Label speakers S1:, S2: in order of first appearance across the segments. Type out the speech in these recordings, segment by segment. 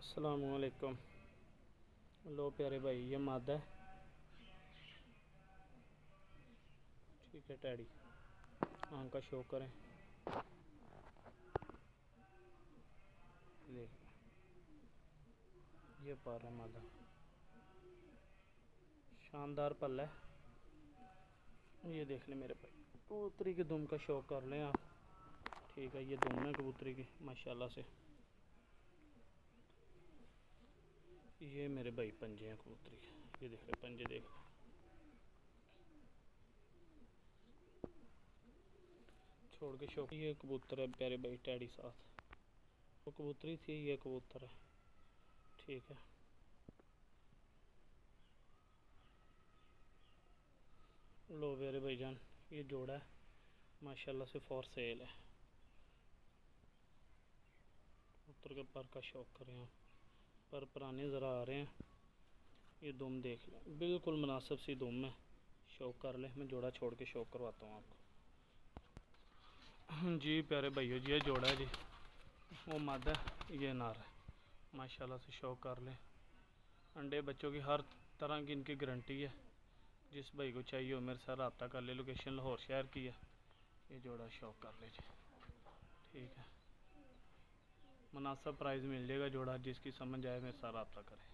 S1: अस्सलामुअलैकुम। लो प्यारे भाई, ये मादा है, ठीक है। टैडी आंख का शो करें, देख ये पर है मादा, शानदार पल है। ये देख ले मेरे भाई, कबूतरी के दुम का शो कर लें आप, ठीक है। ये दुम है कबूतरी की माशाल्लाह से। ये मेरे भाई पंजे हैं कबूतरी के, ये देख ले पंजे, देख छोड़ के शो। ये कबूतर है प्यारे भाई टैडी साथ, वो कबूतरी थी, ये कबूतर है, ठीक है। लो प्यारे भाईजान, ये जोड़ा है माशाल्लाह से, फॉर सेल है। कबूतर के पर का शौक करें आप, पर पुराने ज़रा आ रहे हैं। ये दुम देख लें, बिल्कुल मुनासिब सी दुम है। शौक कर ले, मैं जोड़ा छोड़ के शौक करवाता हूँ आपको। जी प्यारे भाइयों जी, ये जोड़ा है जी, वो मादा है, ये नार है। माशाल्लाह से शौक कर ले। अंडे बच्चों की हर तरह की इनकी गारंटी है। जिस भाई को चाहिए हो मेरे साथ रब्ता कर ले। लोकेशन लाहौर शहर की है। ये जोड़ा शौक कर ले जी, ठीक है। मुनासिब प्राइस मिल जाएगा जोड़ा, जिसकी समझ आए मेरे साथ रब्ता करें।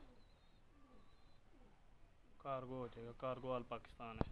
S1: कार्गो हो जाएगा, कार्गो ऑल पाकिस्तान है।